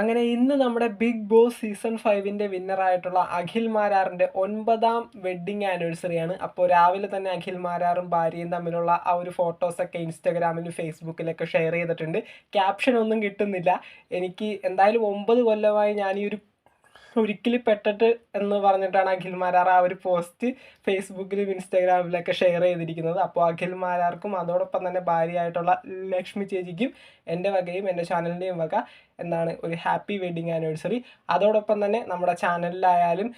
അങ്ങനെ ഇന്ന് നമ്മുടെ ബിഗ് ബോസ് സീസൺ 5ൻ്റെ വിന്നറായിട്ടുള്ള അഖിൽ മാരാറിൻ്റെ 9ാം വെഡ്ഡിങ് ആനിവേഴ്സറിയാണ്. അപ്പോൾ രാവിലെ തന്നെ അഖിൽ മാരാറും ഭാര്യയും തമ്മിലുള്ള ആ ഒരു ഫോട്ടോസൊക്കെ ഇൻസ്റ്റാഗ്രാമിലും ഫേസ്ബുക്കിലൊക്കെ ഷെയർ ചെയ്തിട്ടുണ്ട്. ക്യാപ്ഷൻ ഒന്നും കിട്ടുന്നില്ല. എനിക്ക് എന്തായാലും 9 കൊല്ലമായി ഞാൻ ഈ ഒരു ഒരിക്കൽ പെട്ടിട്ട് എന്ന് പറഞ്ഞിട്ടാണ് അഖിൽ മാരാർ ആ ഒരു പോസ്റ്റ് ഫേസ്ബുക്കിലും ഇൻസ്റ്റാഗ്രാമിലൊക്കെ ഷെയർ ചെയ്തിരിക്കുന്നത്. അപ്പോൾ അഖിൽ മാരാർക്കും അതോടൊപ്പം തന്നെ ഭാര്യയായിട്ടുള്ള ലക്ഷ്മി ചേച്ചിക്കും എൻ്റെ വകയും എൻ്റെ ചാനലിൻ്റെയും വക ഒരു ഹാപ്പി വെഡ്ഡിങ് ആനിവേഴ്സറി. അതോടൊപ്പം തന്നെ നമ്മുടെ ചാനലിലായാലും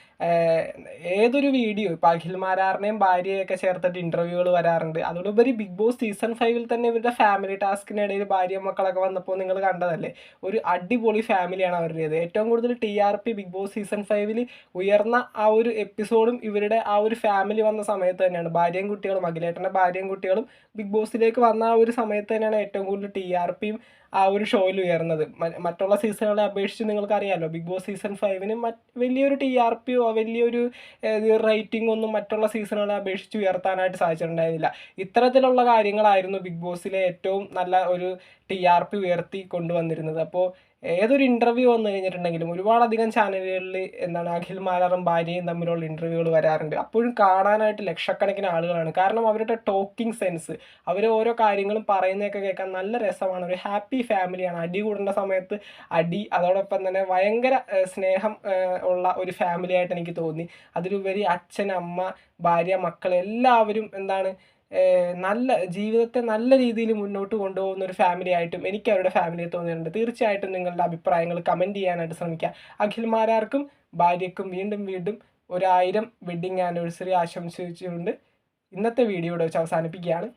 ഏതൊരു വീഡിയോ ഇപ്പോൾ അഖിൽ മാരാറിനെയും ഭാര്യയൊക്കെ ചേർത്തിട്ട് ഇൻ്റർവ്യൂകൾ വരാറുണ്ട്. അതോടുപരി ബിഗ് ബോസ് സീസൺ 5ൽ തന്നെ ഇവരുടെ ഫാമിലി ടാസ്കിനിടയിൽ ഭാര്യ മക്കളൊക്കെ വന്നപ്പോൾ നിങ്ങൾ കണ്ടതല്ലേ, ഒരു അടിപൊളി ഫാമിലിയാണ് അവരുടേത്. ഏറ്റവും കൂടുതൽ TRP ബിഗ് ബോസ് സീസൺ 5ൽ ഉയർന്ന ആ ഒരു എപ്പിസോഡും ഇവരുടെ ആ ഒരു ഫാമിലി വന്ന സമയത്ത് തന്നെയാണ്. ഭാര്യയും കുട്ടികളും, അഖിലേട്ടൻ്റെ ഭാര്യയും കുട്ടികളും ബിഗ് ബോസിലേക്ക് വന്ന ആ ഒരു സമയത്ത് തന്നെയാണ് ഏറ്റവും കൂടുതൽ TRPയും ആ ഒരു ഷോയിൽ ഉയർന്നത്. മറ്റുള്ള സീസണുകളെ അപേക്ഷിച്ച് നിങ്ങൾക്കറിയാമല്ലോ, ബിഗ് ബോസ് സീസൺ 5ന് വലിയൊരു TRPയോ വലിയൊരു റേറ്റിംഗ് ഒന്നും മറ്റുള്ള സീസണുകളെ അപേക്ഷിച്ച് ഉയർത്താനായിട്ട് സാധിച്ചിട്ടുണ്ടായിരുന്നില്ല. ഇത്തരത്തിലുള്ള കാര്യങ്ങളായിരുന്നു ബിഗ് ബോസിലെ ഏറ്റവും നല്ല ഒരു TRP ഉയർത്തി കൊണ്ടുവന്നിരുന്നത്. അപ്പോൾ ഏതൊരു ഇൻ്റർവ്യൂ വന്നു കഴിഞ്ഞിട്ടുണ്ടെങ്കിലും ഒരുപാടധികം ചാനലുകളിൽ അഖിൽ മാരാറും ഭാര്യയും തമ്മിലുള്ള ഇൻ്റർവ്യൂകൾ വരാറുണ്ട്. അപ്പോഴും കാണാനായിട്ട് ലക്ഷക്കണക്കിന് ആളുകളാണ്. കാരണം അവരുടെ ടോക്കിംഗ് സെൻസ്, അവർ ഓരോ കാര്യങ്ങളും പറയുന്നതൊക്കെ കേൾക്കാൻ നല്ല രസമാണ്. ഒരു ഹാപ്പി ഫാമിലിയാണ്. അടി കൂടേണ്ട സമയത്ത് അടി, അതോടൊപ്പം തന്നെ ഭയങ്കര സ്നേഹം ഉള്ള ഒരു ഫാമിലി ആയിട്ട് എനിക്ക് തോന്നി. അതിലുപരി അച്ഛൻ, അമ്മ, ഭാര്യ, മക്കൾ എല്ലാവരും നല്ല ജീവിതത്തെ നല്ല രീതിയിൽ മുന്നോട്ട് കൊണ്ടുപോകുന്ന ഒരു ഫാമിലി ആയിട്ടും എനിക്ക് അവരുടെ ഫാമിലിയെ തോന്നിയിട്ടുണ്ട്. തീർച്ചയായിട്ടും നിങ്ങളുടെ അഭിപ്രായങ്ങൾ കമൻറ്റ് ചെയ്യാനായിട്ട് ശ്രമിക്കുക. അഖിൽ മാരാർക്കും ഭാര്യയ്ക്കും വീണ്ടും 1000 വെഡ്ഡിങ് ആനിവേഴ്സറി ആശംസിച്ചുകൊണ്ട് ഇന്നത്തെ വീഡിയോ ഇവിടെ വെച്ച് അവസാനിപ്പിക്കുകയാണ്.